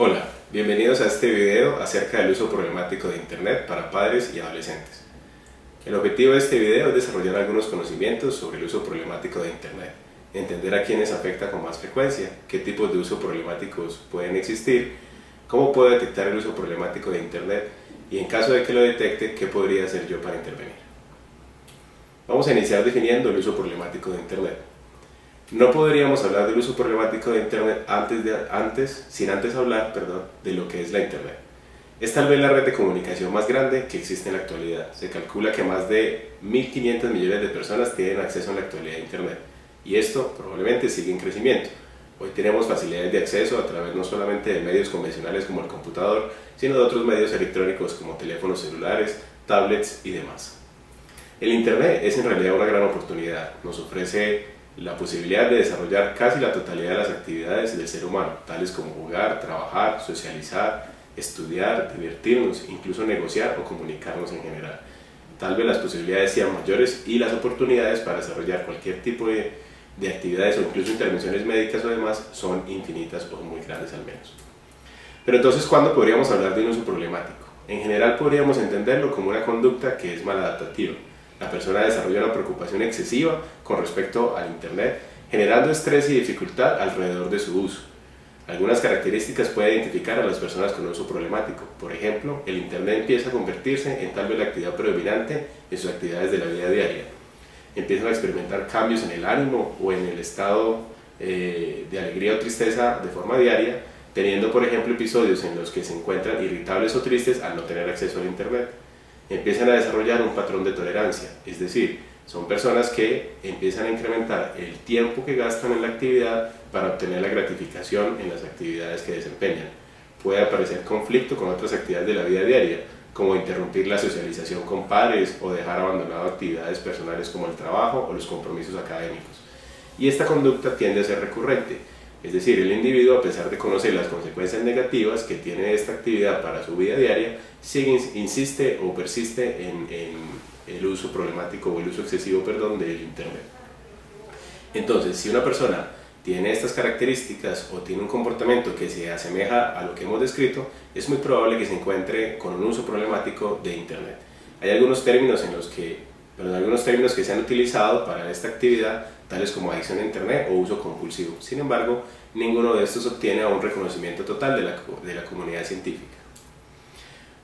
Hola, bienvenidos a este video acerca del uso problemático de Internet para padres y adolescentes. El objetivo de este video es desarrollar algunos conocimientos sobre el uso problemático de Internet, entender a quiénes afecta con más frecuencia, qué tipos de uso problemáticos pueden existir, cómo puedo detectar el uso problemático de Internet y en caso de que lo detecte, qué podría hacer yo para intervenir. Vamos a iniciar definiendo el uso problemático de Internet. No podríamos hablar del uso problemático de Internet sin antes hablar de lo que es la Internet. Es tal vez la red de comunicación más grande que existe en la actualidad. Se calcula que más de 1.500 millones de personas tienen acceso en la actualidad a Internet. Y esto probablemente sigue en crecimiento. Hoy tenemos facilidades de acceso a través no solamente de medios convencionales como el computador, sino de otros medios electrónicos como teléfonos celulares, tablets y demás. El Internet es en realidad una gran oportunidad. Nos ofrece la posibilidad de desarrollar casi la totalidad de las actividades del ser humano, tales como jugar, trabajar, socializar, estudiar, divertirnos, incluso negociar o comunicarnos en general. Tal vez las posibilidades sean mayores y las oportunidades para desarrollar cualquier tipo de actividades o incluso intervenciones médicas o demás son infinitas o muy grandes al menos. Pero entonces, ¿cuándo podríamos hablar de un uso problemático? En general podríamos entenderlo como una conducta que es maladaptativa. La persona desarrolla una preocupación excesiva con respecto al Internet, generando estrés y dificultad alrededor de su uso. Algunas características pueden identificar a las personas con uso problemático. Por ejemplo, el Internet empieza a convertirse en tal vez la actividad predominante en sus actividades de la vida diaria. Empiezan a experimentar cambios en el ánimo o en el estado de alegría o tristeza de forma diaria, teniendo por ejemplo episodios en los que se encuentran irritables o tristes al no tener acceso al Internet. Empiezan a desarrollar un patrón de tolerancia, es decir, son personas que empiezan a incrementar el tiempo que gastan en la actividad para obtener la gratificación en las actividades que desempeñan. Puede aparecer conflicto con otras actividades de la vida diaria, como interrumpir la socialización con pares o dejar abandonado actividades personales como el trabajo o los compromisos académicos. Y esta conducta tiende a ser recurrente, es decir, el individuo, a pesar de conocer las consecuencias negativas que tiene esta actividad para su vida diaria, insiste o persiste en el uso problemático o el uso excesivo del Internet. Entonces, si una persona tiene estas características o tiene un comportamiento que se asemeja a lo que hemos descrito, es muy probable que se encuentre con un uso problemático de Internet. Hay algunos términos que se han utilizado para esta actividad, tales como adicción a Internet o uso compulsivo. Sin embargo, ninguno de estos obtiene un reconocimiento total de la comunidad científica.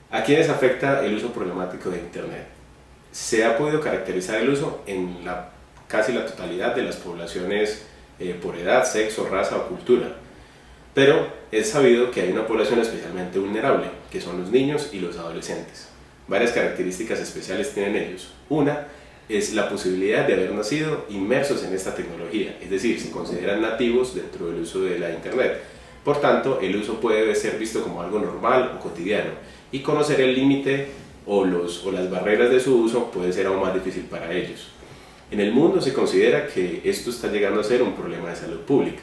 ¿A quiénes afecta el uso problemático de Internet? Se ha podido caracterizar el uso en casi la totalidad de las poblaciones por edad, sexo, raza o cultura. Pero es sabido que hay una población especialmente vulnerable, que son los niños y los adolescentes. Varias características especiales tienen ellos. Una es la posibilidad de haber nacido inmersos en esta tecnología, es decir, se consideran nativos dentro del uso de la Internet. Por tanto, el uso puede ser visto como algo normal o cotidiano, y conocer el límite o las barreras de su uso puede ser aún más difícil para ellos. En el mundo se considera que esto está llegando a ser un problema de salud pública.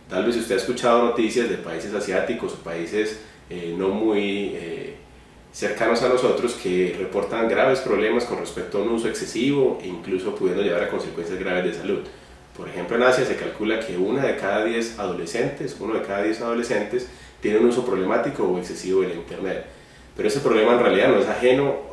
Tal vez usted ha escuchado noticias de países asiáticos o países no muy cercanos a nosotros que reportan graves problemas con respecto a un uso excesivo e incluso pudiendo llevar a consecuencias graves de salud. Por ejemplo, en Asia se calcula que uno de cada 10 adolescentes tiene un uso problemático o excesivo de la Internet. Pero ese problema en realidad no es ajeno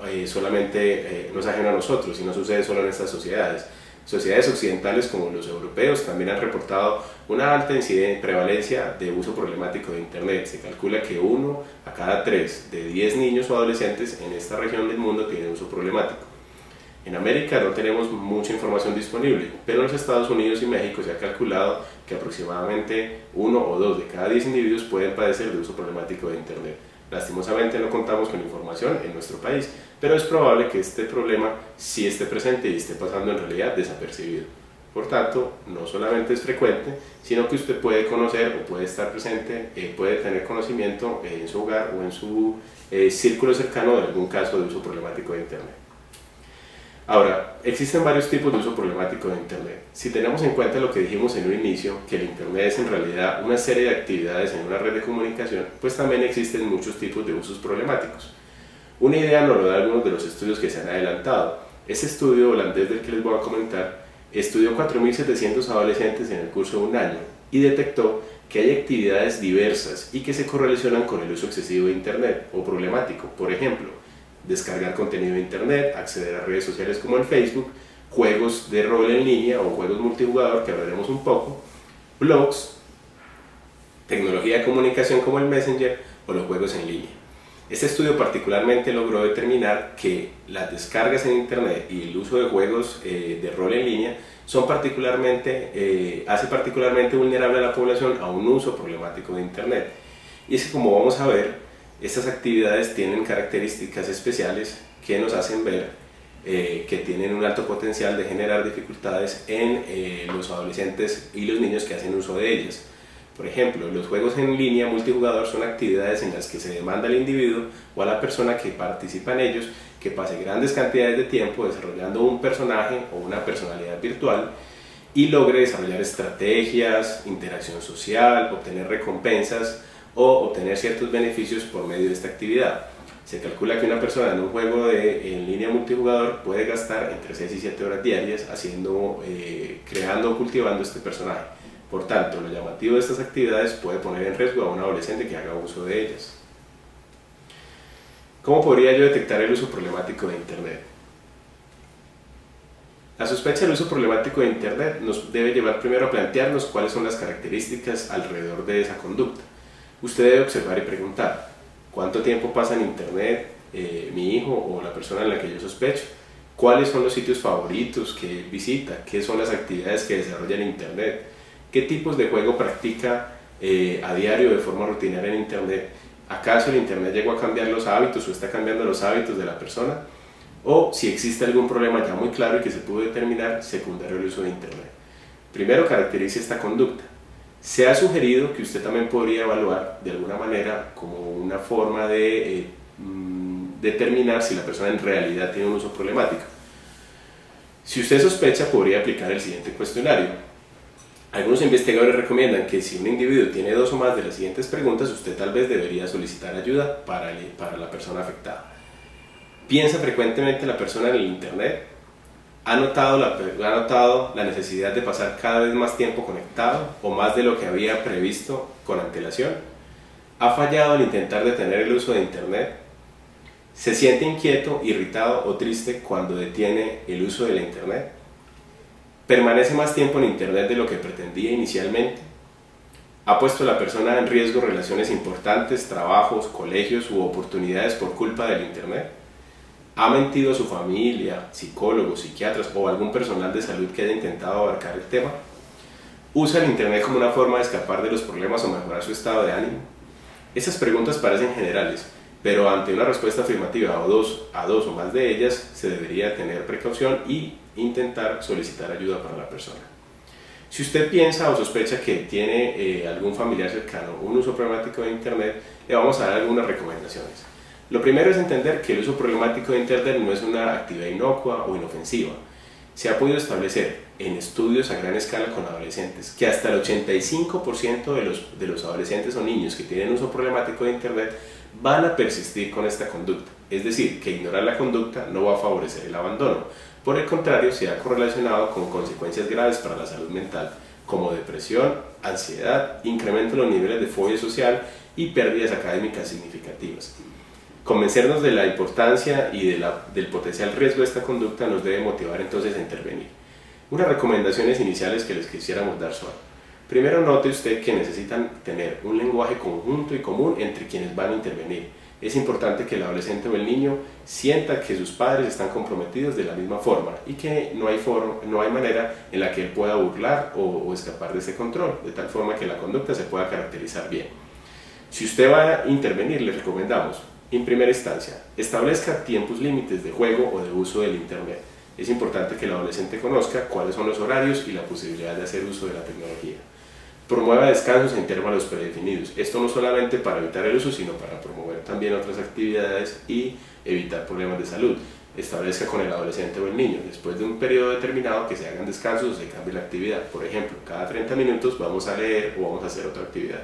a nosotros, y no sucede solo en estas sociedades. Sociedades occidentales como los europeos también han reportado una alta prevalencia de uso problemático de Internet. Se calcula que 1 a cada 3 de 10 niños o adolescentes en esta región del mundo tiene uso problemático. En América no tenemos mucha información disponible, pero en los Estados Unidos y México se ha calculado que aproximadamente 1 o 2 de cada 10 individuos pueden padecer de uso problemático de Internet. Lastimosamente no contamos con información en nuestro país, pero es probable que este problema sí esté presente y esté pasando en realidad desapercibido. Por tanto, no solamente es frecuente, sino que usted puede conocer o puede estar presente, puede tener conocimiento en su hogar o en su círculo cercano de algún caso de uso problemático de Internet. Ahora, existen varios tipos de uso problemático de Internet. Si tenemos en cuenta lo que dijimos en un inicio, que el Internet es en realidad una serie de actividades en una red de comunicación, pues también existen muchos tipos de usos problemáticos. Una idea nos lo da algunos de los estudios que se han adelantado. Este estudio holandés del que les voy a comentar estudió 4.700 adolescentes en el curso de un año y detectó que hay actividades diversas y que se correlacionan con el uso excesivo de Internet o problemático. Por ejemplo, descargar contenido de Internet, acceder a redes sociales como el Facebook, juegos de rol en línea o juegos multijugador, que hablaremos un poco, blogs, tecnología de comunicación como el Messenger o los juegos en línea. Este estudio particularmente logró determinar que las descargas en Internet y el uso de juegos de rol en línea hace particularmente vulnerable a la población a un uso problemático de Internet. Y es que, como vamos a ver, estas actividades tienen características especiales que nos hacen ver que tienen un alto potencial de generar dificultades en los adolescentes y los niños que hacen uso de ellas. Por ejemplo, los juegos en línea multijugador son actividades en las que se demanda al individuo o a la persona que participa en ellos que pase grandes cantidades de tiempo desarrollando un personaje o una personalidad virtual y logre desarrollar estrategias, interacción social, obtener recompensas o obtener ciertos beneficios por medio de esta actividad. Se calcula que una persona en un juego en línea multijugador puede gastar entre 6 y 7 horas diarias creando o cultivando este personaje. Por tanto, lo llamativo de estas actividades puede poner en riesgo a un adolescente que haga uso de ellas. ¿Cómo podría yo detectar el uso problemático de Internet? La sospecha del uso problemático de Internet nos debe llevar primero a plantearnos cuáles son las características alrededor de esa conducta. Usted debe observar y preguntar: ¿cuánto tiempo pasa en Internet mi hijo o la persona en la que yo sospecho? ¿Cuáles son los sitios favoritos que visita? ¿Qué son las actividades que desarrolla en Internet? ¿Qué tipos de juego practica a diario de forma rutinaria en Internet? ¿Acaso el Internet llegó a cambiar los hábitos o está cambiando los hábitos de la persona? O si existe algún problema ya muy claro y que se pudo determinar secundario al uso de Internet. Primero, caracterice esta conducta. Se ha sugerido que usted también podría evaluar de alguna manera como una forma de determinar si la persona en realidad tiene un uso problemático. Si usted sospecha, podría aplicar el siguiente cuestionario. Algunos investigadores recomiendan que si un individuo tiene 2 o más de las siguientes preguntas, usted tal vez debería solicitar ayuda para la persona afectada. ¿Piensa frecuentemente la persona en el Internet? ¿Ha notado la necesidad de pasar cada vez más tiempo conectado o más de lo que había previsto con antelación? ¿Ha fallado al intentar detener el uso de Internet? ¿Se siente inquieto, irritado o triste cuando detiene el uso de la Internet? ¿Permanece más tiempo en Internet de lo que pretendía inicialmente? ¿Ha puesto a la persona en riesgo relaciones importantes, trabajos, colegios u oportunidades por culpa del Internet? ¿Ha mentido a su familia, psicólogos, psiquiatras o algún personal de salud que haya intentado abarcar el tema? ¿Usa el Internet como una forma de escapar de los problemas o mejorar su estado de ánimo? Estas preguntas parecen generales, pero ante una respuesta afirmativa a dos o más de ellas se debería tener precaución y intentar solicitar ayuda para la persona. Si usted piensa o sospecha que tiene algún familiar cercano un uso problemático de Internet, le vamos a dar algunas recomendaciones. Lo primero es entender que el uso problemático de Internet no es una actividad inocua o inofensiva. Se ha podido establecer en estudios a gran escala con adolescentes que hasta el 85% de los adolescentes o niños que tienen uso problemático de Internet van a persistir con esta conducta. Es decir, que ignorar la conducta no va a favorecer el abandono. Por el contrario, se ha correlacionado con consecuencias graves para la salud mental, como depresión, ansiedad, incremento en los niveles de fobia social y pérdidas académicas significativas. Convencernos de la importancia y del potencial riesgo de esta conducta nos debe motivar entonces a intervenir. Unas recomendaciones iniciales que les quisiéramos dar son: primero, note usted que necesitan tener un lenguaje conjunto y común entre quienes van a intervenir. Es importante que el adolescente o el niño sienta que sus padres están comprometidos de la misma forma y que no hay manera en la que él pueda burlar o escapar de ese control, de tal forma que la conducta se pueda caracterizar bien. Si usted va a intervenir, le recomendamos: en primera instancia, establezca tiempos límites de juego o de uso del Internet. Es importante que el adolescente conozca cuáles son los horarios y la posibilidad de hacer uso de la tecnología. Promueva descansos en intervalos predefinidos. Esto no solamente para evitar el uso, sino para promover también otras actividades y evitar problemas de salud. Establezca con el adolescente o el niño, después de un periodo determinado, que se hagan descansos o se cambie la actividad. Por ejemplo, cada 30 minutos vamos a leer o vamos a hacer otra actividad.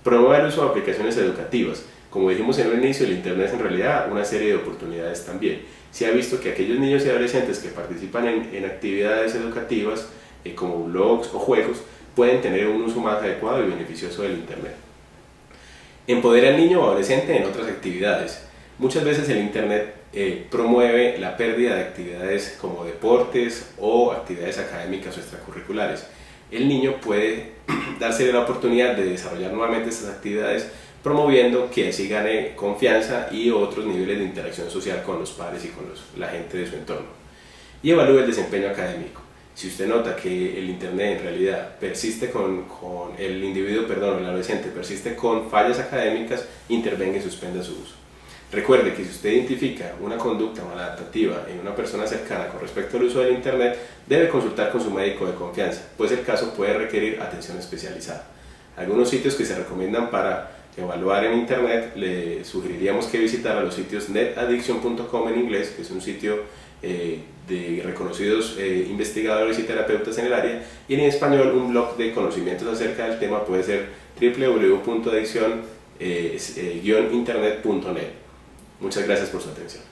Promueva el uso de aplicaciones educativas. Como dijimos en el inicio, el Internet es en realidad una serie de oportunidades también. Se ha visto que aquellos niños y adolescentes que participan en actividades educativas como blogs o juegos pueden tener un uso más adecuado y beneficioso del Internet. Empodera al niño o adolescente en otras actividades. Muchas veces el Internet promueve la pérdida de actividades como deportes o actividades académicas o extracurriculares. El niño puede darse la oportunidad de desarrollar nuevamente estas actividades, promoviendo que así gane confianza y otros niveles de interacción social con los padres y con la gente de su entorno. Y evalúe el desempeño académico. Si usted nota que el Internet en realidad persiste el individuo, el adolescente persiste con fallas académicas, intervenga y suspenda su uso. Recuerde que si usted identifica una conducta maladaptativa en una persona cercana con respecto al uso del Internet, debe consultar con su médico de confianza, pues el caso puede requerir atención especializada. Algunos sitios que se recomiendan para evaluar en Internet, le sugeriríamos que visitara los sitios netaddiction.com en inglés, que es un sitio de reconocidos investigadores y terapeutas en el área, y en español un blog de conocimientos acerca del tema puede ser www.addiction-internet.net. Muchas gracias por su atención.